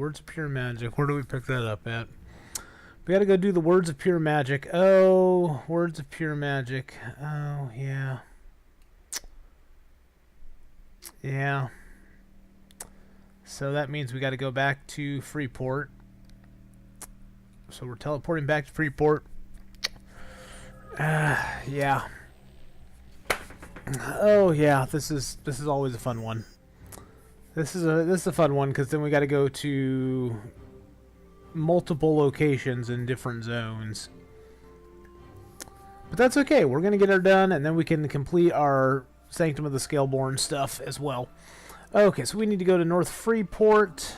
Words of Pure Magic. Where do we pick that up at? We gotta go do the Words of Pure Magic. Oh, Words of Pure Magic. Oh, yeah. Yeah. So that means we gotta go back to Freeport. So we're teleporting back to Freeport. Yeah. Oh yeah, this is always a fun one. This is a fun one because then we got to go to multiple locations in different zones. But that's okay. We're gonna get her done, and then we can complete our Sanctum of the Scaleborn stuff as well. Okay, so we need to go to North Freeport.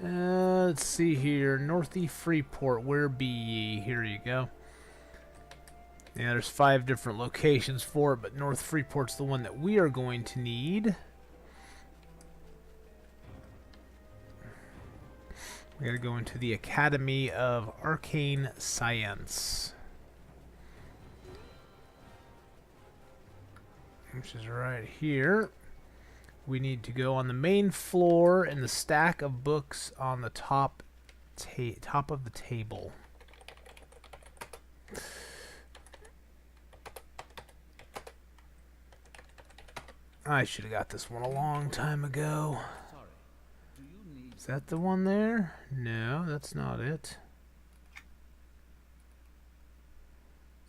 Let's see here, Northy Freeport. Where be ye? Here you go. Yeah, there's 5 different locations for it, but North Freeport's the one that we are going to need. We gotta go into the Academy of Arcane Science, which is right here. We need to go on the main floor in the stack of books on the top of the table. I should have got this one a long time ago. Is that the one there? No, that's not it.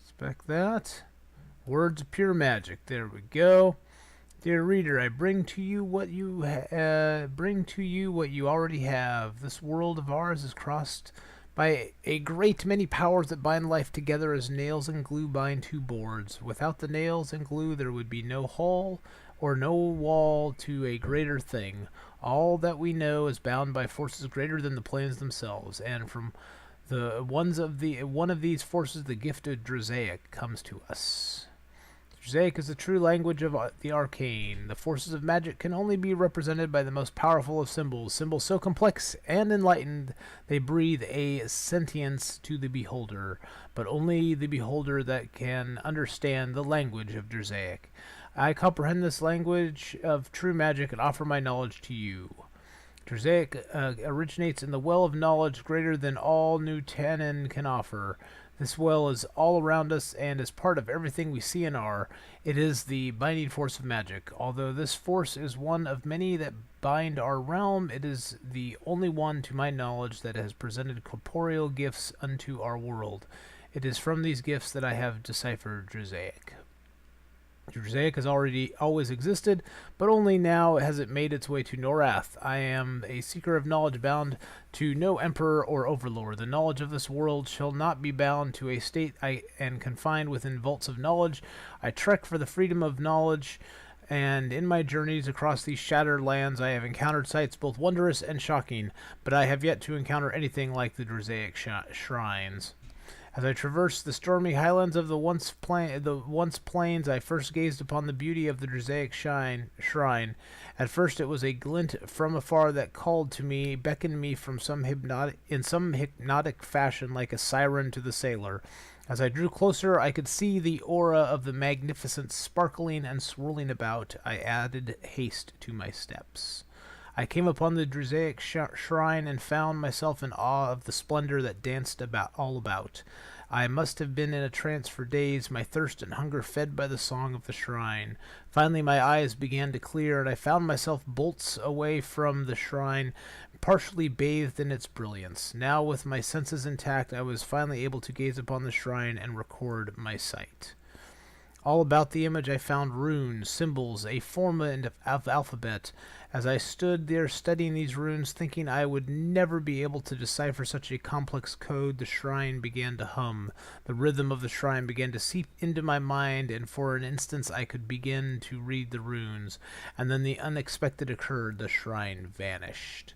Inspect that. Words of Pure Magic. There we go. Dear reader, I bring to you what you already have. This world of ours is crossed by a great many powers that bind life together as nails and glue bind 2 boards. Without the nails and glue, there would be no hull or no wall to a greater thing. All that we know is bound by forces greater than the planes themselves, and from one of these forces, the gift of Drazaic comes to us. Drazaic is the true language of the arcane. The forces of magic can only be represented by the most powerful of symbols, symbols so complex and enlightened they breathe a sentience to the beholder, but only the beholder that can understand the language of Drazaic. I comprehend this language of true magic and offer my knowledge to you. Drazaic originates in the well of knowledge greater than all New Tannen can offer. This well is all around us and is part of everything we see and are. It is the binding force of magic. Although this force is one of many that bind our realm, it is the only one, to my knowledge, that has presented corporeal gifts unto our world. It is from these gifts that I have deciphered Drazaic. Drazaic has always existed, but only now has it made its way to Norath. I am a seeker of knowledge bound to no emperor or overlord. The knowledge of this world shall not be bound to a state and confined within vaults of knowledge. I trek for the freedom of knowledge, and in my journeys across these shattered lands I have encountered sights both wondrous and shocking, but I have yet to encounter anything like the Drazaic shrines. As I traversed the stormy highlands of the once plains, I first gazed upon the beauty of the Drazaic shrine. At first it was a glint from afar that called to me, beckoned me from some hypnotic fashion like a siren to the sailor. As I drew closer, I could see the aura of the magnificence sparkling and swirling about. I added haste to my steps. I came upon the Drazaic shrine and found myself in awe of the splendor that danced all about. I must have been in a trance for days, my thirst and hunger fed by the song of the shrine. Finally my eyes began to clear, and I found myself bolts away from the shrine, partially bathed in its brilliance. Now, with my senses intact, I was finally able to gaze upon the shrine and record my sight. All about the image I found runes, symbols, a form of alphabet. As I stood there studying these runes, thinking I would never be able to decipher such a complex code, the shrine began to hum. The rhythm of the shrine began to seep into my mind, and for an instant I could begin to read the runes. And then the unexpected occurred. The shrine vanished.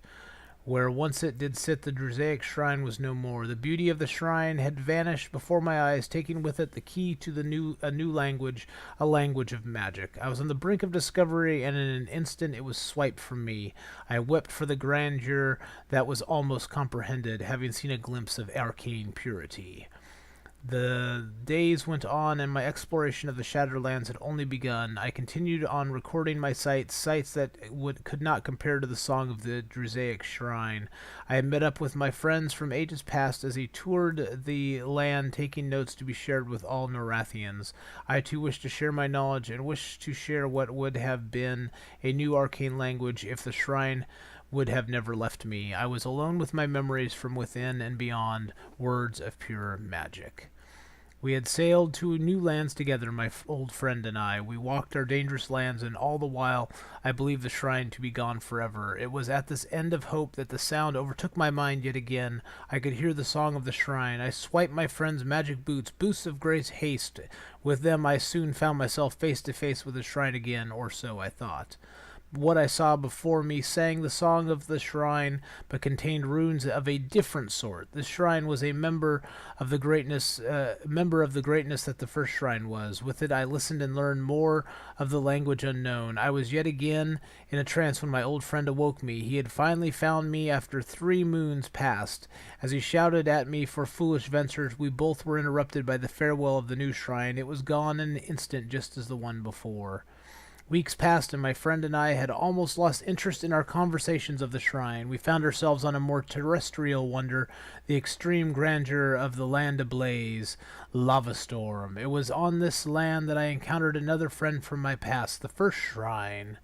Where once it did sit, the Drazaic shrine was no more. The beauty of the shrine had vanished before my eyes, taking with it the key to a new language, a language of magic. I was on the brink of discovery, and in an instant it was swiped from me. I wept for the grandeur that was almost comprehended, having seen a glimpse of arcane purity. The days went on, and my exploration of the Shatterlands had only begun. I continued on recording my sights that could not compare to the song of the Drusaic shrine. I had met up with my friends from ages past as he toured the land, taking notes to be shared with all Norathians. I too wished to share my knowledge, and wished to share what would have been a new arcane language if the shrine would have never left me. I was alone with my memories from within and beyond, words of pure magic. We had sailed to new lands together, my old friend and I. We walked our dangerous lands, and all the while I believed the shrine to be gone forever. It was at this end of hope that the sound overtook my mind yet again. I could hear the song of the shrine. I swiped my friend's magic boots of grace haste. With them I soon found myself face to face with the shrine again, or so I thought. What I saw before me sang the song of the shrine, but contained runes of a different sort. This shrine was a member of the greatness that the first shrine was. With it I listened and learned more of the language unknown. I was yet again in a trance when my old friend awoke me. He had finally found me after 3 moons past. As he shouted at me for foolish ventures, we both were interrupted by the farewell of the new shrine. It was gone in an instant, just as the one before. Weeks passed, and my friend and I had almost lost interest in our conversations of the shrine. We found ourselves on a more terrestrial wonder, the extreme grandeur of the land ablaze, Lavastorm. It was on this land that I encountered another friend from my past, the first shrine.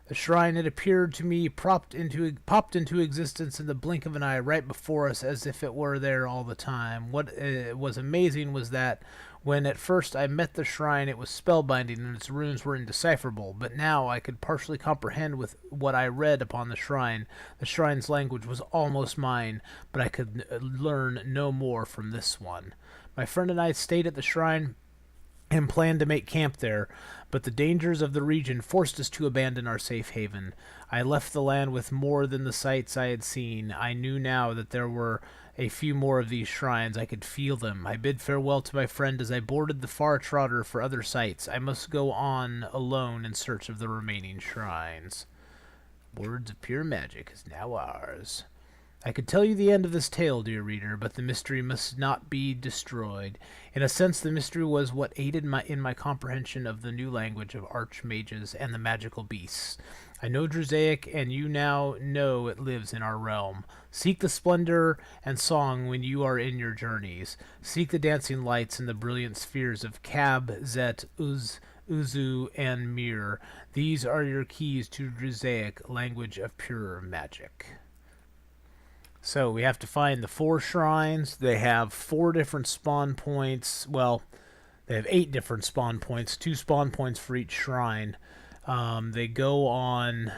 The shrine had appeared to me popped into existence in the blink of an eye right before us, as if it were there all the time. What was amazing was that when at first I met the shrine, it was spellbinding and its runes were indecipherable, but now I could partially comprehend with what I read upon the shrine. The shrine's language was almost mine, but I could learn no more from this one. My friend and I stayed at the shrine and planned to make camp there, but the dangers of the region forced us to abandon our safe haven. I left the land with more than the sights I had seen. I knew now that there were a few more of these shrines. I could feel them. I bid farewell to my friend as I boarded the far trotter for other sights. I must go on alone in search of the remaining shrines. Words of pure magic is now ours. I could tell you the end of this tale, dear reader, but the mystery must not be destroyed. In a sense, the mystery was what aided in my comprehension of the new language of archmages and the magical beasts. I know Drusaic, and you now know it lives in our realm. Seek the splendor and song when you are in your journeys. Seek the dancing lights and the brilliant spheres of Cab, Zet, Uzu, and Mir. These are your keys to Drusaic, language of pure magic. So we have to find the 4 shrines. They have 4 different spawn points. Well, they have 8 different spawn points. 2 spawn points for each shrine. They go on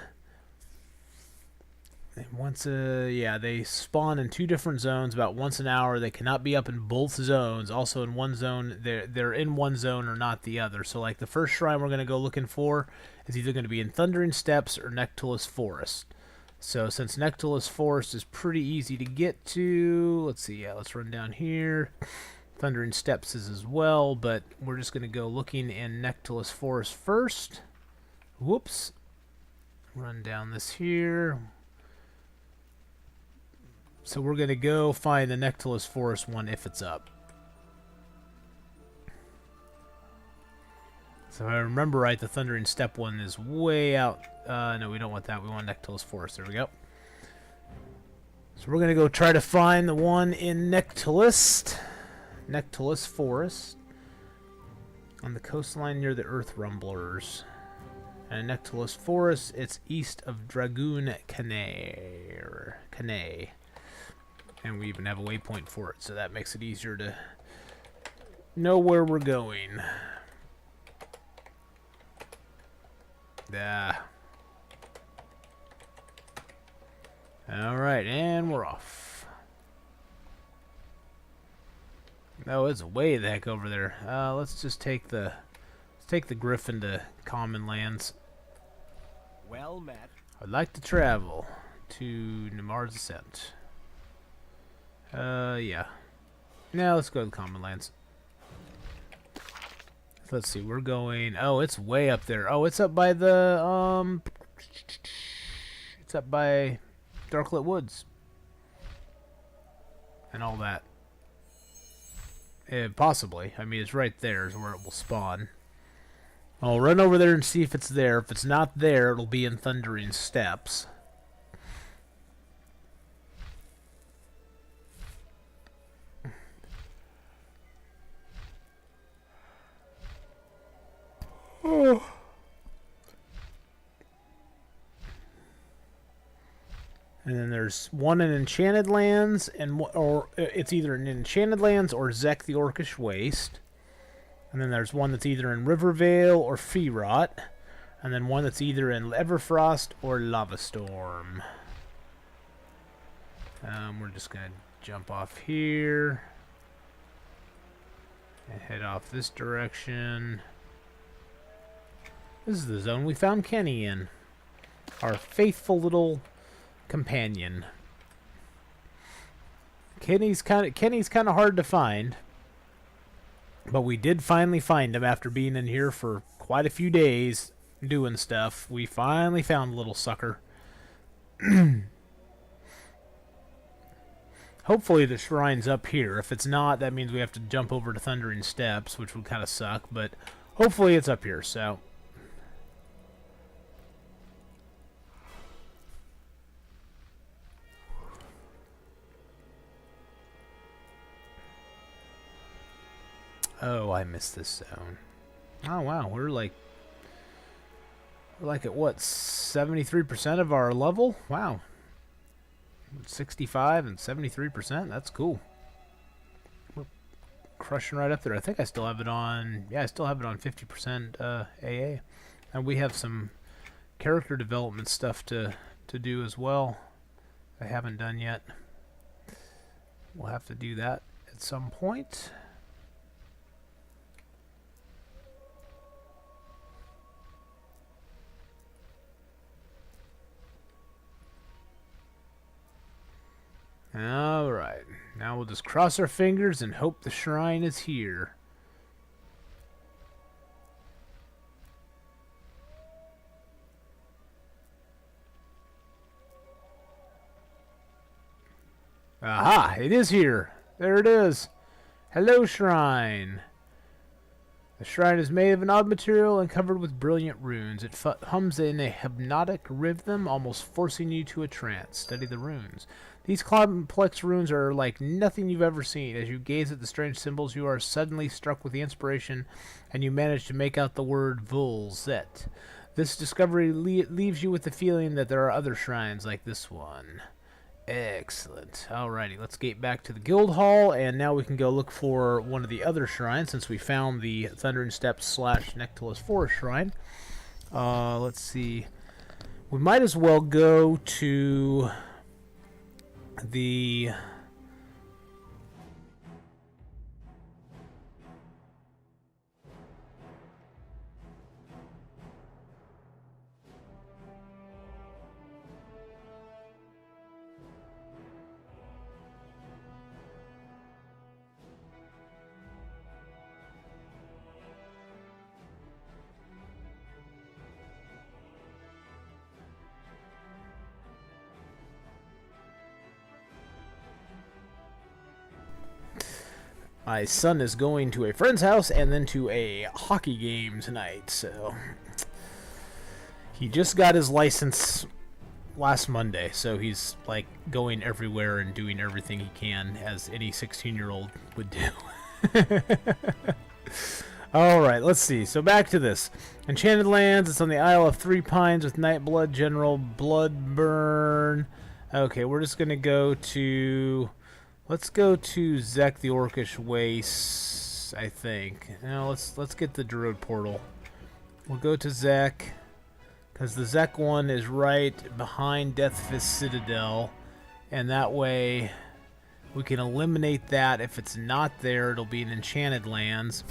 they spawn in 2 different zones about once an hour. They cannot be up in both zones. Also in one zone, they're in one zone or not the other. So like the first shrine we're going to go looking for is either going to be in Thundering Steppes or Nectulus Forest. So since Nectulus Forest is pretty easy to get to, let's run down here. Thundering Steppes is as well, but we're just going to go looking in Nectulus Forest first. Whoops. Run down this here. So we're going to go find the Nectulus Forest one if it's up. So if I remember right, the Thundering Steppe one is way out. No, we don't want that. We want Nectulus Forest. There we go. So we're going to go try to find the one in Nectulus Forest. On the coastline near the Earth Rumblers. And in Nectulus Forest, it's east of Dragoon Canay. And we even have a waypoint for it, so that makes it easier to know where we're going. Alright, and we're off. Oh, it's way the heck over there. Let's just take the Griffin to Common Lands. Well met. I'd like to travel to Nimar's Ascent. Yeah. Now let's go to the Common Lands. Let's see, we're going... Oh, it's way up there. Oh, it's up by the, It's up by Darklit Woods. And all that. Possibly. I mean, it's right there is where it will spawn. I'll run over there and see if it's there. If it's not there, it'll be in Thundering Steps. Oh. And then there's one in Enchanted Lands, or it's either in Enchanted Lands or Zek the Orcish Waste. And then there's one that's either in Rivervale or Feerot. And then one that's either in Everfrost or Lava Storm. We're just going to jump off here. And head off this direction. This is the zone we found Kenny in. Our faithful little companion. Kenny's kind of hard to find. But we did finally find him after being in here for quite a few days doing stuff. We finally found the little sucker. Hopefully the shrine's up here. If it's not, that means we have to jump over to Thundering Steps, which would kind of suck. But hopefully it's up here, so... Oh, I missed this zone. Oh, wow. We're like at what, 73% of our level? Wow. 65 and 73%. That's cool. We're crushing right up there. I think I still have it on... Yeah, I still have it on 50% AA. And we have some character development stuff to do as well. I haven't done yet. We'll have to do that at some point. Alright, now we'll just cross our fingers and hope the shrine is here. Aha, it is here. There it is. Hello, shrine. The shrine is made of an odd material and covered with brilliant runes. It hums in a hypnotic rhythm, almost forcing you to a trance. Study the runes. These complex runes are like nothing you've ever seen. As you gaze at the strange symbols, you are suddenly struck with the inspiration, and you manage to make out the word Volzet. This discovery leaves you with the feeling that there are other shrines like this one. Excellent. Alrighty, let's get back to the guild hall, and now we can go look for one of the other shrines, since we found the Thundering Steps / Nectalis Forest shrine. Let's see. We might as well go to the... My son is going to a friend's house and then to a hockey game tonight, so... He just got his license last Monday, so he's, like, going everywhere and doing everything he can, as any 16-year-old would do. Alright, let's see. So back to this. Enchanted Lands, it's on the Isle of Three Pines with Nightblood, General Bloodburn. Okay, we're just gonna go to... Let's go to Zek the Orcish Waste, I think. Now let's get the Druid Portal. We'll go to Zek, because the Zek one is right behind Deathfist Citadel, and that way we can eliminate that. If it's not there, it'll be in Enchanted Lands.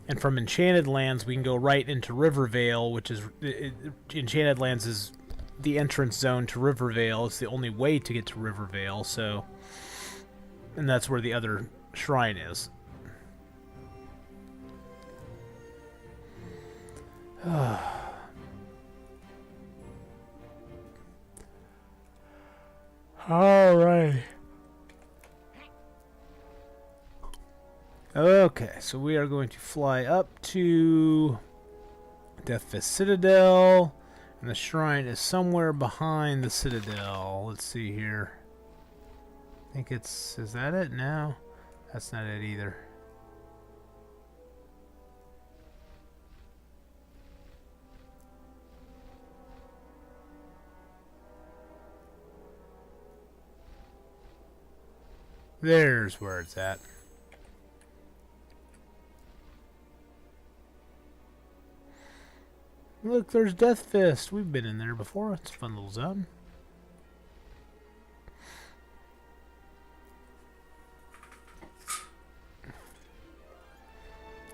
And from Enchanted Lands, we can go right into Rivervale, which is... Enchanted Lands is the entrance zone to Rivervale. It's the only way to get to Rivervale, so... And that's where the other shrine is. Alright. Okay, so we are going to fly up to Deathfist Citadel, and the shrine is somewhere behind the Citadel. Let's see here. I think it's... is that it? No, that's not it either. There's where it's at. Look, there's Deathfist. We've been in there before. It's a fun little zone.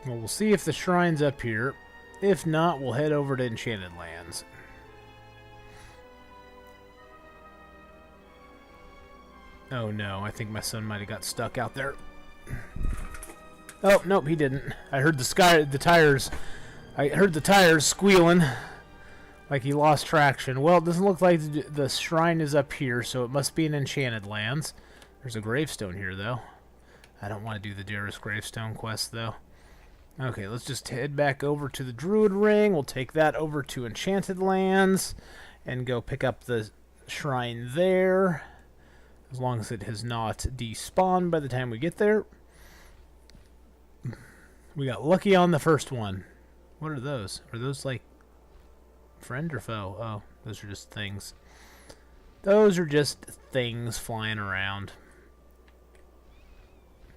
Well, we'll see if the shrine's up here. If not, we'll head over to Enchanted Lands. Oh no, I think my son might have got stuck out there. Oh, nope, he didn't. I heard the tires. I heard the tires squealing like he lost traction. Well, it doesn't look like the shrine is up here, so it must be in Enchanted Lands. There's a gravestone here, though. I don't want to do the dearest gravestone quest, though. Okay, let's just head back over to the Druid Ring. We'll take that over to Enchanted Lands and go pick up the shrine there. As long as it has not despawned by the time we get there. We got lucky on the first one. What are those? Are those like friend or foe? Oh, those are just things. Those are just things flying around.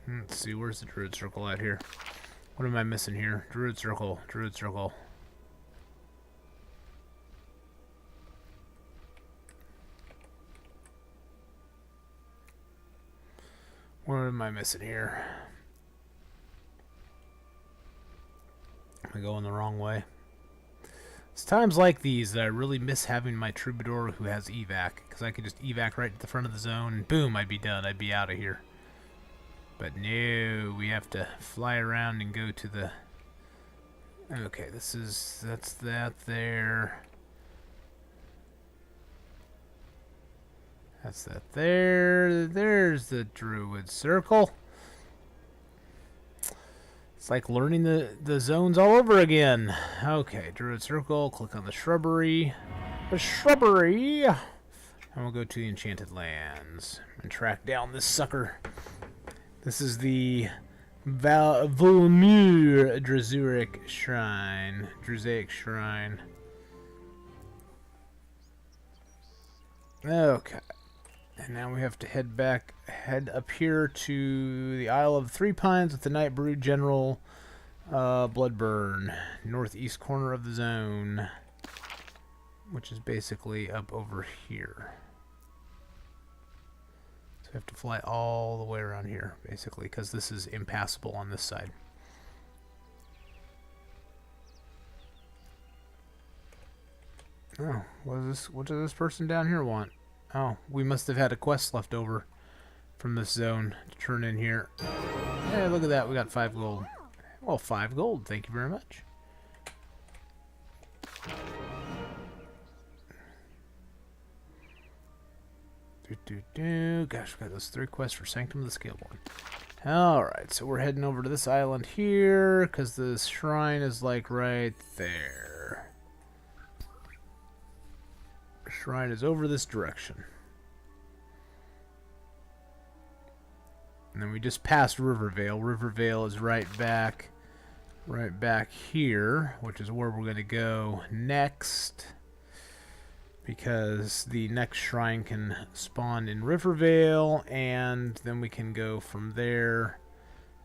Let's see, where's the Druid Circle at here? What am I missing here? Druid Circle, Druid Circle. What am I missing here? Am I going the wrong way? It's times like these that I really miss having my Troubadour who has evac, because I could just evac right to the front of the zone and boom, I'd be done. I'd be out of here. But no, we have to fly around and go to the... Okay, that's that there. That's that there. There's the Druid Circle. It's like learning the zones all over again. Okay, Druid Circle. Click on the shrubbery. The shrubbery! And we'll go to the Enchanted Lands and track down this sucker. This is the Volmur Drazuric Shrine. Druzaic Shrine. Okay. And now we have to head up here to the Isle of Three Pines with the Night Brood General Bloodburn, northeast corner of the zone, which is basically up over here. So we have to fly all the way around here, basically, because this is impassable on this side. Oh, what does this person down here want? Oh, we must have had a quest left over from this zone to turn in here. Hey, look at that. We got 5 gold. Well, 5 gold. Thank you very much. Gosh, we got those 3 quests for Sanctum of the Scaleborn. Alright, so we're heading over to this island here, because the shrine is like right there. Shrine is over this direction. And then we just passed Rivervale. Rivervale is right back here, which is where we're going to go next, because the next shrine can spawn in Rivervale, and then we can go from there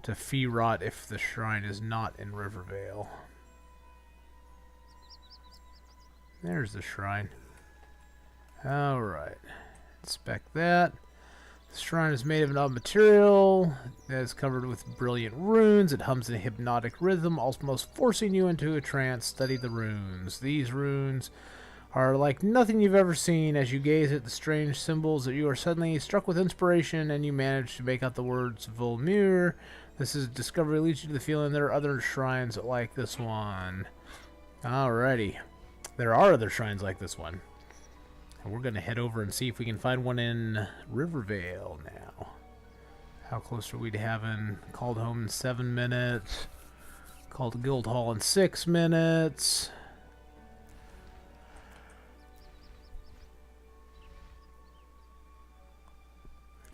to Feerot if the shrine is not in Rivervale. There's the shrine. Alright, inspect that. The shrine is made of an odd material that is covered with brilliant runes. It hums in a hypnotic rhythm, almost forcing you into a trance. Study the runes. These runes are like nothing you've ever seen. As you gaze at the strange symbols, that you are suddenly struck with inspiration, and you manage to make out the words Volmur. This is discovery leads you to the feeling there are other shrines like this one. Alrighty. There are other shrines like this one. And we're going to head over and see if we can find one in Rivervale now. How close are we to having called home in 7 minutes? Called to Guild Hall in 6 minutes.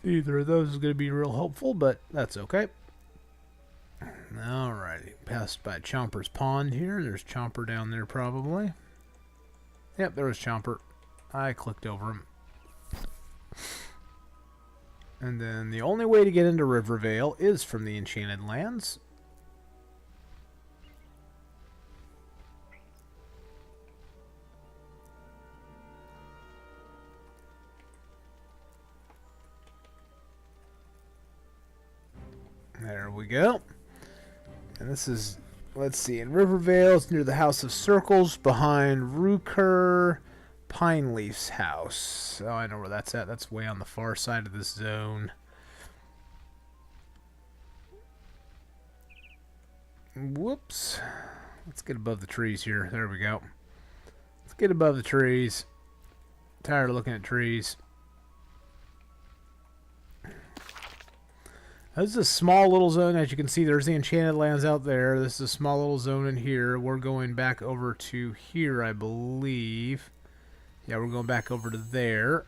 Either of those is going to be real helpful, but that's okay. Alrighty, passed by Chomper's Pond here. There's Chomper down there probably. Yep, there was Chomper. I clicked over him. And then the only way to get into Rivervale is from the Enchanted Lands. There we go. And this is, let's see, in Rivervale, it's near the House of Circles, behind Rooker Pineleaf's house. Oh, I know where that's at. That's way on the far side of this zone. Whoops. Let's get above the trees here. There we go. Let's get above the trees. Tired of looking at trees. This is a small little zone. As you can see, there's the Enchanted Lands out there. This is a small little zone in here. We're going back over to here, I believe. Yeah, we're going back over to there.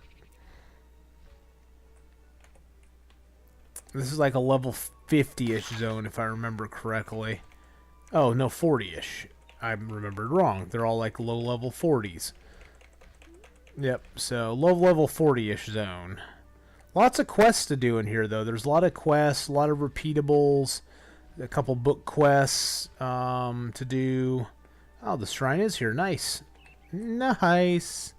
This is like a level 50-ish zone, if I remember correctly. Oh, no, 40-ish. I remembered wrong. They're all like low-level 40s. Yep, so low-level 40-ish zone. Lots of quests to do in here, though. There's a lot of quests, a lot of repeatables, a couple book quests to do. Oh, the shrine is here. Nice. Nice.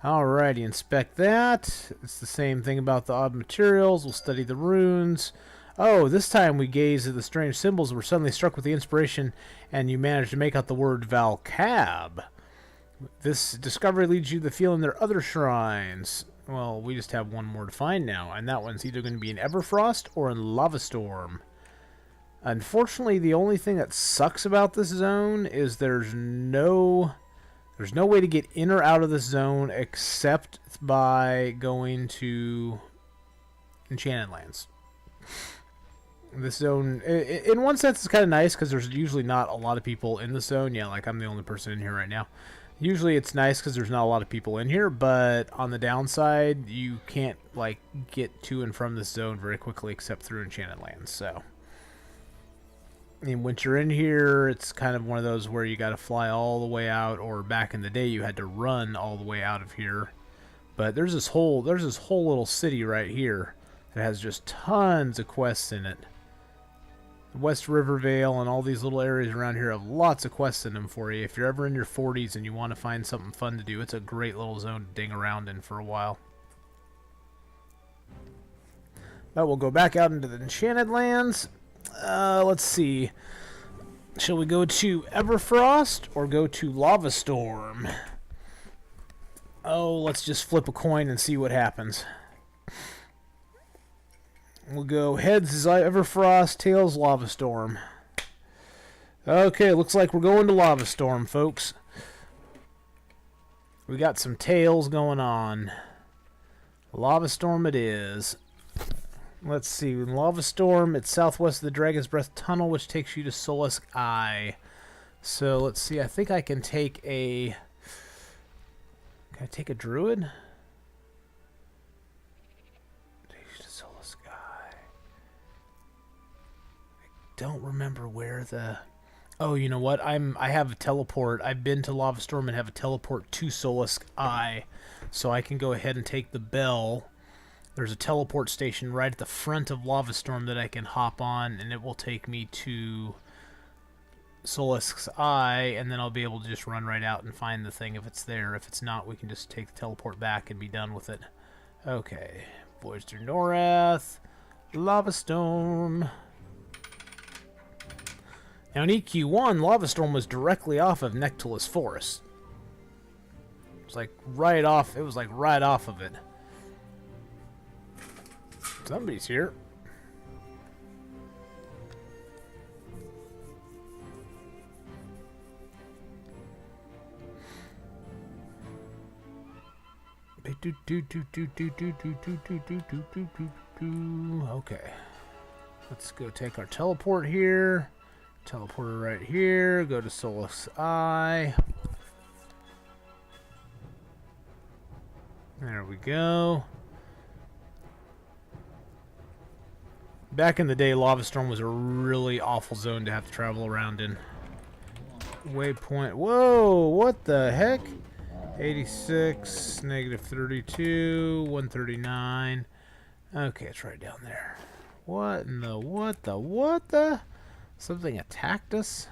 Alrighty, inspect that. It's the same thing about the odd materials. We'll study the runes. Oh, this time we gaze at the strange symbols and were suddenly struck with the inspiration, and you managed to make out the word Valcab. This discovery leads you to the feeling there are other shrines. Well, we just have one more to find now, and that one's either going to be in Everfrost or in Lavastorm. Unfortunately, the only thing that sucks about this zone is there's no way to get in or out of this zone except by going to Enchanted Lands. This zone, in one sense, is kind of nice because there's usually not a lot of people in the zone. Yeah, like I'm the only person in here right now. Usually it's nice because there's not a lot of people in here, but on the downside, you can't like get to and from this zone very quickly except through Enchanted Lands. So, I mean, once you're in here, it's kind of one of those where you got to fly all the way out, or back in the day, you had to run all the way out of here. But there's this whole little city right here that has just tons of quests in it. West Rivervale and all these little areas around here have lots of quests in them for you. If you're ever in your 40s and you want to find something fun to do, it's a great little zone to ding around in for a while. But we'll go back out into the Enchanted Lands. Let's see. Shall we go to Everfrost or go to Lavastorm? Oh, let's just flip a coin and see what happens. We'll go heads is Everfrost, tails Lavastorm. Okay, looks like we're going to Lavastorm, folks. We got some tails going on. Lavastorm it is. Let's see. In Lavastorm, it's southwest of the Dragon's Breath Tunnel, which takes you to Solace Eye. So let's see. I think I can take a... Can I take a druid? Don't remember where the... Oh, you know what? I have a teleport. I've been to Lavastorm and have a teleport to Solace Eye, so I can go ahead and take the bell. There's a teleport station right at the front of Lavastorm that I can hop on, and it will take me to Solace Eye, and then I'll be able to just run right out and find the thing if it's there. If it's not, we can just take the teleport back and be done with it. Okay. Voyage through Norath. Lavastorm. Now in EQ1, Lavastorm was directly off of Nectilus Forest. It was like right off of it. Somebody's here. Okay. Let's go take our teleport here. Teleporter right here. Go to Solus Eye. There we go. Back in the day, Lava Storm was a really awful zone to have to travel around in. Waypoint. Whoa, what the heck? 86, negative 32, 139. Okay, it's right down there. What in the, what the? Something attacked us?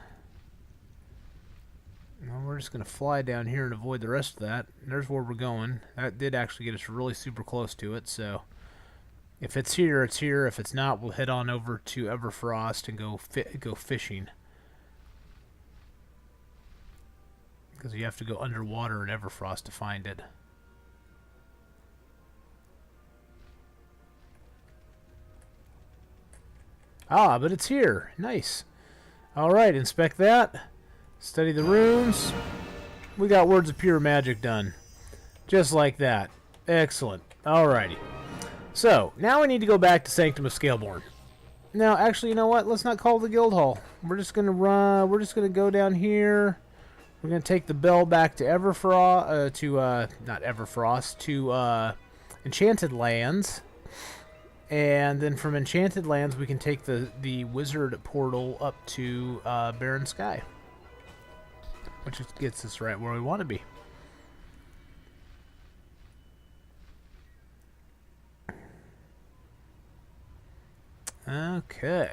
Well, we're just going to fly down here and avoid the rest of that. There's where we're going. That did actually get us really super close to it, so if it's here, it's here. If it's not, we'll head on over to Everfrost and go fishing. Because you have to go underwater in Everfrost to find it. Ah, but it's here. Nice. Alright, inspect that. Study the runes. We got Words of Pure Magic done. Just like that. Excellent. Alrighty. So, now we need to go back to Sanctum of Scaleborn. Now, actually, you know what? Let's not call it the Guild Hall. We're just going to run. We're just going to go down here. We're going to take the bell back to Everfrost, not Everfrost, to Enchanted Lands. And then from Enchanted Lands, we can take the wizard portal up to Barren Sky. Which gets us right where we want to be. Okay.